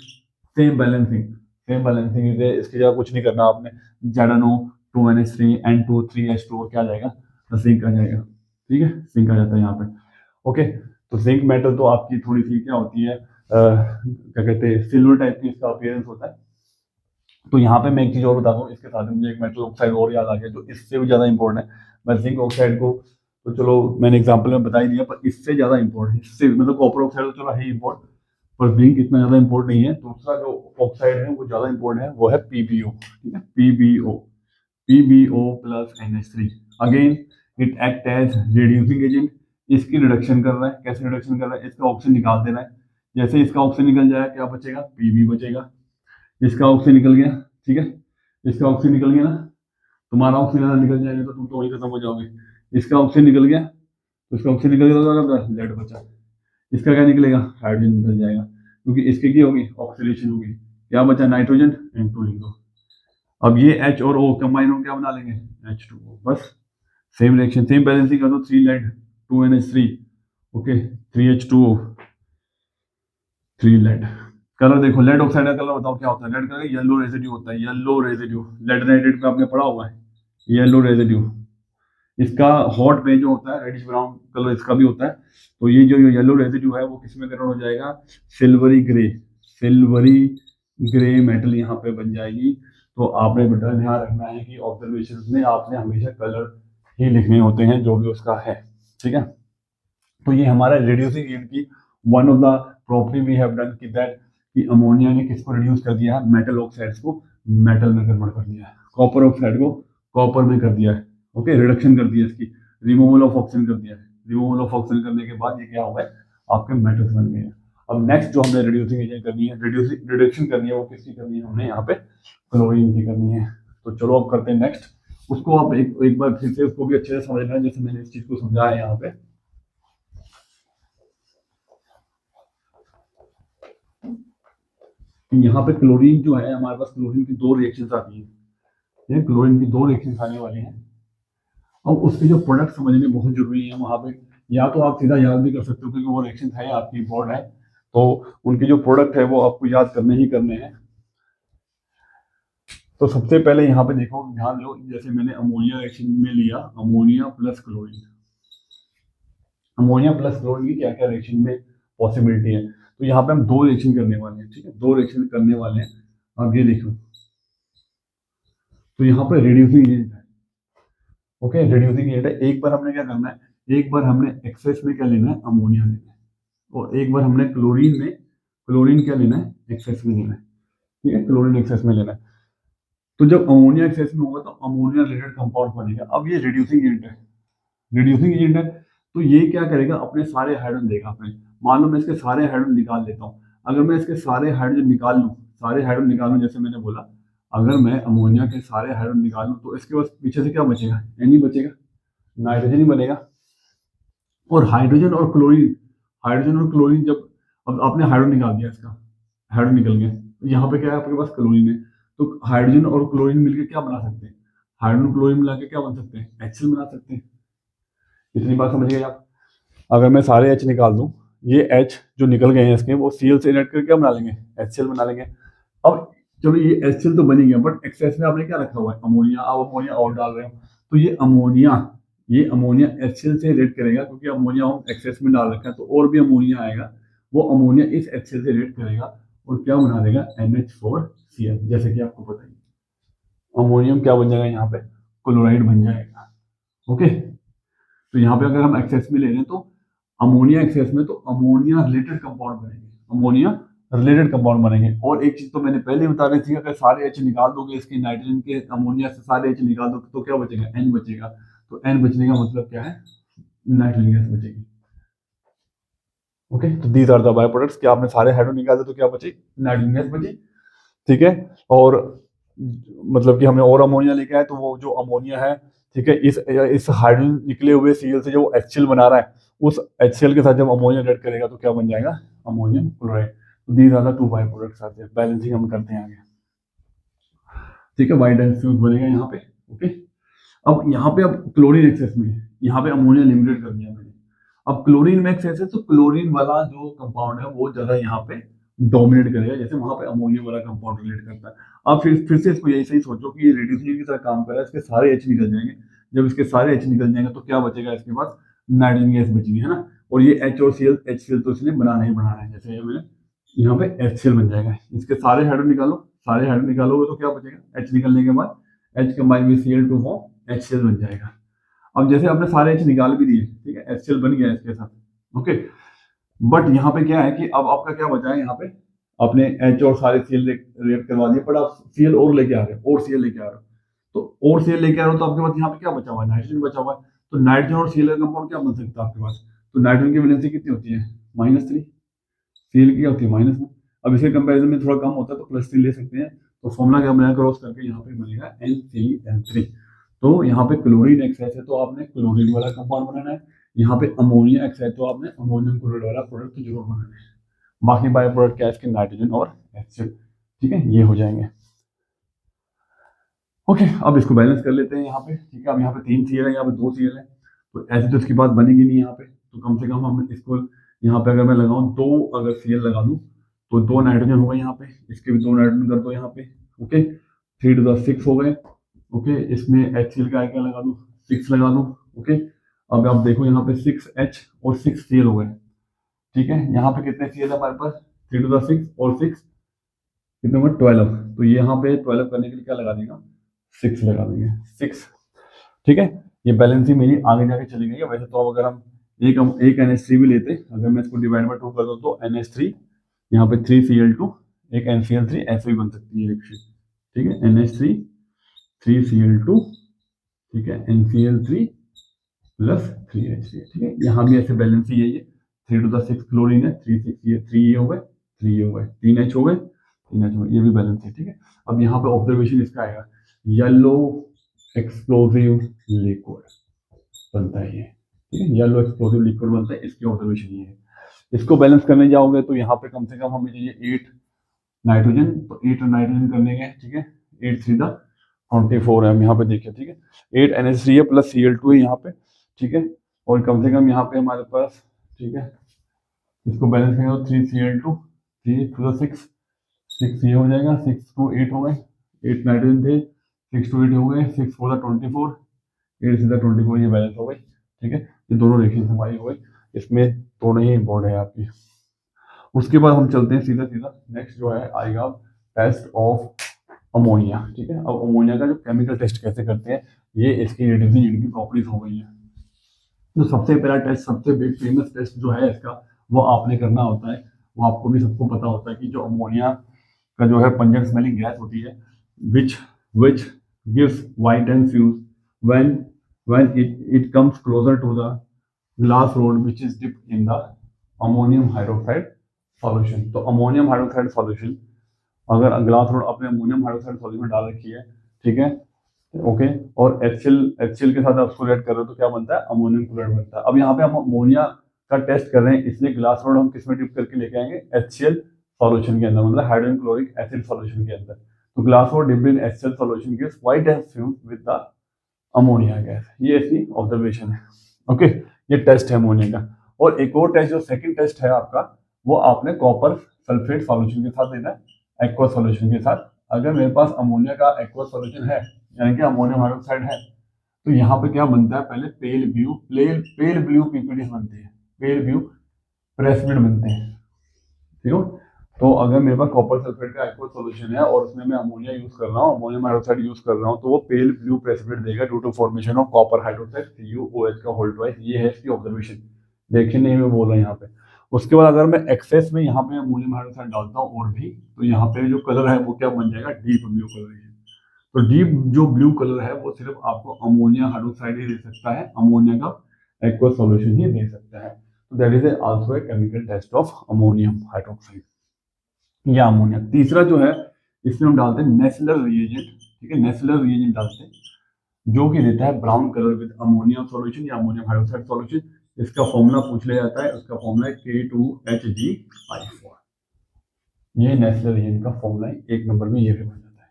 Same balancing is there, इसकी जगह कुछ नहीं करना आपने। ZnO 2NH3 N2 3H2 क्या आ जाएगा, जिंक आ जाएगा, ठीक है, जिंक आ जाता है यहाँ पे। ओके, तो जिंक मेटल तो आपकी थोड़ी सी क्या होती है, क्या कहते हैं, सिल्वर टाइप की इसका अपीयरेंस होता है। तो यहाँ पे मैं एक चीज और बता दूं, इसके साथ मुझे एक मेटल ऑक्साइड और याद आ गया जो इससे भी ज्यादा इंपॉर्टेंट है। मैं जिंक ऑक्साइड को तो चलो मैंने एग्जांपल में बता ही दिया, पर इससे ज्यादा इंपॉर्टेंट, इससे मतलब कॉपर ऑक्साइड तो चलो है इंपॉर्टेंट, पर जिंक इतना ज्यादा इंपॉर्टेंट नहीं है। दूसरा जो ऑक्साइड है वो ज्यादा इंपॉर्टेंट है, वो है PbO, ठीक है, PbO plus NH3। Again it act as reducing agent. इसकी रिडक्शन कर रहा है, कैसे रिडक्शन कर रहा है, इसका ऑक्सीजन निकाल दे रहा है। जैसे इसका ऑक्सीजन निकल जाए क्या बचेगा, Pb बचेगा। इसका ऑक्सीजन निकल गया, ठीक है, इसका ऑक्सीजन निकल गया ना, तुम्हारा ऑक्सीजन निकल जाएगा तो तुम तो वही खत्म हो जाओगे। इसका ऑक्सीजन निकल गया, तो इसका ऑक्सीजन निकल गया तो लेड बचा। इसका क्या निकलेगा, हाइड्रोजन निकल जाएगा, क्योंकि इसकी क्या होगी, ऑक्सीडेशन होगी। क्या बचा, नाइट्रोजन, N2 लिख दो। अब ये H और O कंबाइन हो क्या बना लेंगे, H2O। बस सेम रिएक्शन, सेम बैलेंसिंग कर दो। 3 lead 2NH3, okay, 3H2O, 3 lead. Colour देखो, लेड ऑक्साइड का कलर बताओ क्या होता है, लेड कलर येलो रेजिड्यू होता है, येलो रेजिड्यू। लेड नाइट्रेट पे आपने पढ़ा हुआ है, येलो रेजिड्यू। इसका हॉट में जो होता है रेडिश ब्राउन कलर इसका भी होता है। तो ये जो येलो रेजिड्यू है वो किसमें कन्वर्ट हो जाएगा, सिल्वरी ग्रे मेटल यहाँ पे बन जाएगी। तो आपने बेटा ध्यान रखना है कि ऑब्जर्वेशन में आपने हमेशा कलर ही लिखने होते हैं जो भी उसका है, ठीक है। तो ये हमारा रिड्यूसिंग एजेंट की one of the property we have done, कि दैट कि अमोनिया ने किसको रिड्यूस कर दिया है, मेटल ऑक्साइड्स को मेटल में कन्वर्ट कर दिया है, कॉपर ऑक्साइड को कॉपर में कर दिया है। ओके, रिडक्शन कर दिया इसकी, रिमूवल ऑफ ऑक्सीजन कर दिया है। रिमूवल ऑफ ऑक्सीजन करने के बाद ये क्या हो गए, आपके मेटल्स बन गए हैं। अब नेक्स्ट जो हमने रिड्यूसिंग एजेंट करनी है, रिडक्शन करनी है, वो किसकी करनी है, हमने यहाँ पे क्लोरीन की करनी है। तो चलो अब करते हैं नेक्स्ट। उसको आप एक बार फिर से उसको भी अच्छे से समझना है, जैसे मैंने इस चीज को समझाया है यहाँ पे। यहाँ पे क्लोरीन जो है, हमारे पास क्लोरीन की 2 रिएक्शंस आती हैं, ये क्लोरीन की 2 रिएक्शंस आने वाली हैं। अब उसके जो प्रोडक्ट समझने बहुत जरूरी है वहां पे, या तो आप सीधा याद भी कर सकते हो क्योंकि वो रिएक्शन है आपकी बोर्ड है, तो उनके जो प्रोडक्ट है वो आपको याद करने ही करने हैं। तो सबसे पहले यहाँ पे देखो, ध्यान दो, जैसे मैंने अमोनिया रिएक्शन में लिया ammonia plus chlorine. Ammonia plus chlorine की क्या क्या रिएक्शन में पॉसिबिलिटी है, तो यहाँ पे हम 2 रिएक्शन करने वाले हैं, ठीक है, 2 रिएक्शन करने वाले हैं। अब ये देखो, तो यहाँ पे रिड्यूसिंग एजेंट है, ओके, रिड्यूसिंग एजेंट है। एक बार हमने क्या करना है, एक बार हमने एक्सेस में क्या लेना है, अमोनिया लेना है, और एक बार हमने क्लोरीन क्या लेना है, एक्सेस में लेना है, ठीक है, क्लोरीन एक्सेस में लेना है। तो जब अमोनिया एक्सेस में होगा तो अमोनिया रिलेटेड कंपाउंड बनेगा। अब ये रिड्यूसिंग एजेंट है, तो ये क्या करेगा, अपने सारे हाइड्रोजन देगा अपने। मान लो मैं इसके सारे हाइड्रोजन निकाल लेता हूँ। अगर मैं इसके सारे हाइड्रोजन निकाल लूँ, जैसे मैंने बोला, अगर मैं अमोनिया के सारे हाइड्रोजन निकाल लूँ तो इसके पास पीछे से क्या बचेगा, N ही बचेगा, नाइट्रोजन ही बनेगा। और हाइड्रोजन और क्लोरीन जब, अब आपने हाइड्रोजन निकाल दिया, इसका हाइड्रोजन निकल गया, यहाँ पे क्या है, आपके पास क्लोरीन है। तो हाइड्रोजन और क्लोरीन मिलकर क्या बना सकते हैं, हाइड्रोजन क्लोरीन मिला के क्या बन सकते हैं, HCl बना सकते हैं। इतनी बात समझ गए आप। अगर मैं सारे H निकाल दूं, ये H जो निकल गए हैं इसके, वो Cl से रिएक्ट करके क्या बना लेंगे, HCl बना लेंगे। अब चलो ये HCl तो बन ही गया, बट एक्सेस में आपने क्या रखा हुआ है, अमोनिया। अब अमोनिया और डाल रहे हो, तो ये अमोनिया HCl से रिएक्ट करेगा, क्योंकि अमोनिया हम एक्सेस में डाल रखा है, तो और भी अमोनिया आएगा, वो अमोनिया इस HCl से रिएक्ट करेगा और क्या बना देगा, NH4Cl। जैसे कि आपको पता ही, अमोनियम क्या बन जाएगा यहाँ पे, क्लोराइड बन जाएगा। ओके, तो यहाँ पे अगर हम एक्सेस में ले रहे हैं तो अमोनिया एक्सेस में, तो अमोनिया रिलेटेड कंपाउंड बनेंगे, अमोनिया रिलेटेड कंपाउंड बनेंगे। और एक चीज तो मैंने पहले बता दी थी, अगर सारे H निकाल दोगे इसके, नाइट्रोजन के अमोनिया से सारे H निकाल दोगे तो क्या बचेगा, N बचेगा। तो N बचने का मतलब क्या है, नाइट्रोजन गैस बचेगी। ओके, तो these are the by products, कि आपने सारे हाइड्रो निकाल दे तो क्या बची, नाइट्रोजन गैस बची। ठीक है, और मतलब कि हमने और अमोनिया लेके आए, तो वो जो अमोनिया है, ठीक है, इस हाइड्रोजन निकले हुए Cl से जो HCl बना रहा है, उस HCl के साथ जब अमोनिया रिएक्ट करेगा तो क्या बन जाएगा, अमोनियम क्लोराइड। तो these are the two by products are there. Balancing हम करते हैं आगे। ठीक है, वाइट एंड फ्यूज बनेगा यहाँ पे। ओके, अब यहाँ पे अब क्लोरीन एक्सेस में है, यहाँ पे अमोनिया लिमिटेड कर दिया मैंने। अब क्लोरीन में एक्सेस है, तो क्लोरीन वाला जो कंपाउंड है वो ज्यादा यहाँ पे डोमिनेट करेगा, जैसे वहां पे अमोनिया वाला कंपाउंड रिलेट करता है। अब फिर से इसको यही सही सोचो कि ये रेड्यूसिंग की तरह काम कर रहा है, इसके सारे H निकल जाएंगे। जब इसके सारे H निकल जाएंगे तो क्या बचेगा इसके पास, नाइट्रोजन गैस बचेगी, है ना। और ये H और HCl तो इसने बनाना ही बनाना है, जैसे मैंने यहाँ पे HCl बन जाएगा। इसके सारे हाइड्रो निकालो, सारे हाइड्रो निकालोगे तो क्या बचेगा, H निकलने के बाद H combine with Cl2 form HCl बन जाएगा। अब जैसे आपने सारे H निकाल भी दिए, ठीक है, HCl बन गया इसके साथ। ओके, बट यहाँ पे क्या है कि अब आपका क्या बचा है, यहाँ पे आपने H और सारे Cl रिएक्ट करवा दिए, बट आप Cl और लेके आ रहे हो, और Cl लेके आ रहे हो, तो और Cl लेके आ रहे हो, तो आपके पास यहाँ पे क्या बचा हुआ है, नाइट्रोजन बचा हुआ है। तो नाइट्रोजन और Cl का कंपाउंड क्या बन सकता है आपके पास, तो नाइट्रोजन की वैलेंसी कितनी होती है, -3, Cl की होती है -1। अब इसके कंपैरिजन में थोड़ा कम होता है, तो +3 ले सकते हैं। तो फॉर्मूला क्या बनेगा, क्रॉस करके यहाँ पे बनेगा NCl3। तो यहाँ पे क्लोरीन एक्सेस है, तो आपने क्लोरीन वाला कंपाउंड बनाना है। यहाँ पे अमोनिया एक्सेस है, तो आपने अमोनियम क्लोराइड वाला प्रोडक्ट तो जरूर बनाना है। बाकी बाय प्रोडक्ट क्या है इसके, नाइट्रोजन और HCl। ठीक है, ये हो जाएंगे। ओके, अब इसको बैलेंस कर लेते हैं यहाँ पे। ठीक है, अब यहाँ पे 3 Cl है, यहाँ पे 2 Cl है, तो ऐसे तो इसकी बात बनेगी नहीं यहाँ पे। तो कम से कम हम इसको यहाँ पे अगर मैं लगाऊं 2, अगर Cl लगा दूं तो 2 नाइट्रोजन हो गए यहाँ पे, इसके भी 2 नाइट्रोजन कर दो यहाँ पे। ओके, 3 to the 6 हो गए। ओके, इसमें HCl का क्या लगा दूं, 6 लगा दूं। ओके, अब आप देखो यहाँ पे 6H और 6 Cl हो गए। ठीक है, यहाँ पे कितने Cl है हमारे पास, 3 to the 6 और 6 कितने होंगे, 12। तो ये यहाँ पे 12 करने के लिए क्या लगा देगा, 6 लगा देंगे, 6। ठीक है, ये बैलेंसिंग मेरी आगे जाके चली गई है। वैसे तो अब अगर हम एक NH3 भी लेते, अगर मैं इसको डिवाइड बाय 2 कर दूं तो NH3, यहाँ पे 3Cl2, एक NCl3 ऐसे भी बन सकती है रिएक्शन। ठीक है, NH3 3Cl2, ठीक है, NCl3 प्लस 3H3। ठीक है, यहाँ भी ऐसे बैलेंस ही है ये, 3 to the 6 क्लोरीन है, 3 6 ये 3 ये हो गए, 3 ये हो गए, 3 H हो गए, 3 H हो गए, ये भी बैलेंस है। ठीक है, अब यहाँ पे ऑब्जर्वेशन इसका आएगा, येलो एक्सप्लोसिव लिक्विड बनता है ये। ठीक है, येलो एक्सप्लोसिव लिक्विड बनता है, इसकी ऑब्जर्वेशन ये है। इसको बैलेंस करने जाओगे तो यहाँ पे कम से कम हमें चाहिए 8 नाइट्रोजन, तो 8 नाइट्रोजन करने के, ठीक है, 8 3 24 है, हम यहाँ पे देखिए। ठीक है, 8 NH3 है प्लस Cl2 है यहाँ पे। ठीक है, और कम से कम यहाँ पे हमारे पास, ठीक है, इसको बैलेंस करेंगे तो 3Cl2, 3 to the 6, 6 ये हो जाएगा, 6 to 8 हो गए, 8 नाइट्रोजन थे, 6 to 8 हो गए, 6 4 24, 8 सीधा 24, ये बैलेंस हो गई। ठीक है, ये दोनों रिएक्शन हमारी हो गई, इसमें दोनों ही बॉन्ड है आपकी। उसके बाद हम चलते हैं सीधा सीधा, नेक्स्ट जो है आएगा टेस्ट ऑफ अमोनिया। ठीक है, अब अमोनिया का जो केमिकल टेस्ट कैसे करते हैं, ये इसकी रिड्यूसिंग एजेंट की प्रॉपर्टीज हो गई है। तो सबसे पहला टेस्ट, सबसे बिग फेमस टेस्ट जो है इसका, वो आपने करना होता है, वो आपको भी सबको पता होता है कि जो अमोनिया का जो है पंजेंट स्मेलिंग गैस होती है, which which gives white and fumes when it comes closer to the glass rod which is dipped in the ammonium hydroxide solution। तो अमोनियम हाइड्रोक्साइड सॉल्यूशन, अगर ग्लास रोड अपने ammonium hydroxide solution में डाल रखी है, ठीक है, ओके, और HCl के साथ आप उसको रिएक्ट कर रहे हो तो क्या बनता है, अमोनियम क्लोराइड बनता है। अब यहाँ पे हम अमोनिया का टेस्ट कर रहे हैं, इसलिए ग्लास रोड हम किस में डिप करके लेके आएंगे, HCl सॉल्यूशन के अंदर, मतलब हाइड्रोजन क्लोरिक एसिड सॉल्यूशन के अंदर। तो glass rod dipped in HCl solution gives white and fuse with the ammonia gas. ये इसकी ऑब्जर्वेशन है। ओके, ये टेस्ट है अमोनिया का। और एक और टेस्ट जो सेकंड टेस्ट है आपका, वो आपने कॉपर सल्फेट सॉल्यूशन के साथ देना है, एक्वा सॉल्यूशन के साथ। अगर मेरे पास अमोनिया का एक्वा सॉल्यूशन है, यानी कि अमोनियम हाइड्रोक्साइड है, तो यहाँ पे क्या बनता है, पहले पेल ब्लू पीपीडीज बनती है, पेल ब्लू प्रेसिपिड बनते हैं, ठीक है। तो अगर मेरे पास कॉपर सल्फेट का एक्वा सॉल्यूशन है और उसमें मैं अमोनिया यूज कर रहा हूँ, अमोनियम हाइड्रोक्साइड यूज कर रहा हूँ, तो वो पेल ब्लू प्रेसिपिट देगा due to formation of copper hydroxide CuOH का होल ट्वाइस। ये है इसकी ऑब्जर्वेशन, देखिए नहीं मैं बोल रहा हूँ यहाँ पे। उसके बाद अगर मैं एक्सेस में यहाँ पे अमोनियम हाइड्रोक्साइड डालता हूँ और भी, तो यहाँ पे जो कलर है वो क्या बन जाएगा, डीप ब्लू कलर। तो डीप जो ब्लू कलर है वो सिर्फ आपको अमोनिया हाइड्रोक्साइड ही दे सकता है, अमोनिया का एक्वा सॉल्यूशन ही दे सकता है। तो that is also a chemical test of ammonium hydroxide या अमोनिया। तीसरा जो है, इसमें हम डालते हैं नेस्लर रिएजेंट, ठीक है, नेस्लर रिएजेंट डालते हैं, जो कि देता है brown colour with ammonium solution या अमोनियम हाइड्रोक्साइड सॉल्यूशन। इसका फॉर्मूला पूछ लिया जाता है, उसका फॉर्मूला है K2HgI4। ये नेस्लर रिएजेंट का फॉर्मूला है, एक नंबर में ये भी बन जाता है।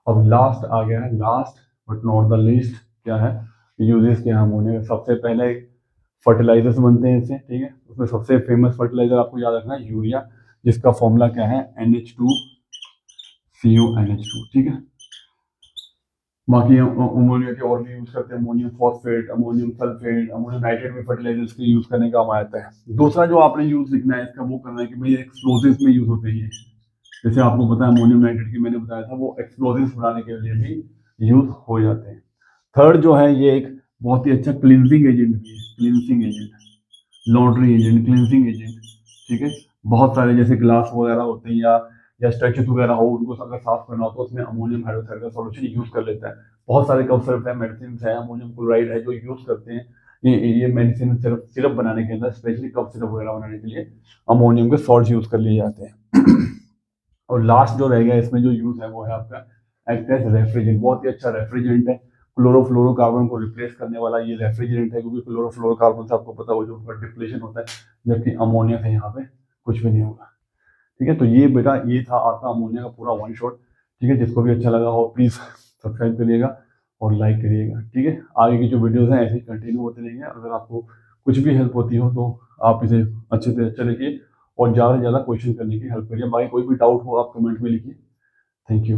अब लास्ट आ गया है, last but not the least, क्या है यूजेस क्या है अमोनिया। सबसे पहले फर्टिलाइजर्स बनते हैं इससे, ठीक है। उसमें सबसे फेमस फर्टिलाइजर आपको याद रखना है यूरिया, जिसका फॉर्मूला क्या है NH2CONH2, ठीक है। बाकी अमोनिया के और भी यूज करते हैं, ammonium phosphate, ammonium sulphate, ammonium nitrate भी फर्टिलाइजर्स के यूज करने का काम आता है। दूसरा जो आपने यूज लिखना है इसका, वो करना है कि भाई एक्सप्लोजिव्स में यूज होते हैं। जैसे आपको पता है अमोनियम नाइट्रेट की मैंने बताया था, वो एक्सप्लोजिव्स बनाने के लिए भी यूज हो जाते हैं। थर्ड जो है, ये एक बहुत ही अच्छा क्लिनजिंग एजेंट भी है, cleansing agent, laundry agent, cleansing agent, ठीक है। बहुत सारे जैसे ग्लास वगैरह होते हैं या स्ट्रक्चर्स वगैरह हो, उनको अगर साफ करना हो तो उसमें अमोनियम हाइड्रोक्साइड का सॉल्यूशन यूज कर लेता है। बहुत सारे कफ सिरप है, मेडिसिन है, अमोनियम क्लोराइड है जो यूज करते हैं ये मेडिसिन सिरप बनाने के अंदर, स्पेशली कफ सिरप वगैरह बनाने के लिए अमोनियम के सॉल्ट यूज कर लिए जाते हैं। और लास्ट जो रह गया इसमें जो यूज है, वो है आपका एक्ट एज रेफ्रिजरेंट। बहुत ही अच्छा रेफ्रिजरेंट है, क्लोरोफ्लोरोकार्बन को रिप्लेस करने वाला ये रेफ्रिजरेंट है, क्योंकि क्लोरोफ्लोरोकार्बन से आपको पता हो जो उनका डिप्लेशन होता है, जबकि अमोनिया से यहाँ पे कुछ भी नहीं होगा, ठीक है। तो ये बेटा, ये था आपका अमोनिया का पूरा वन शॉट, ठीक है। जिसको भी अच्छा लगा हो प्लीज सब्सक्राइब करिएगा और लाइक करिएगा, ठीक है। आगे की जो वीडियोस हैं ऐसे ही कंटिन्यू होते रहेंगे। अगर आपको कुछ भी हेल्प होती हो तो आप इसे अच्छे से अच्छा लिखिए और ज़्यादा से ज़्यादा क्वेश्चन करने की हेल्प करिए। बाकी कोई भी डाउट हो आप कमेंट में लिखिए। Thank you.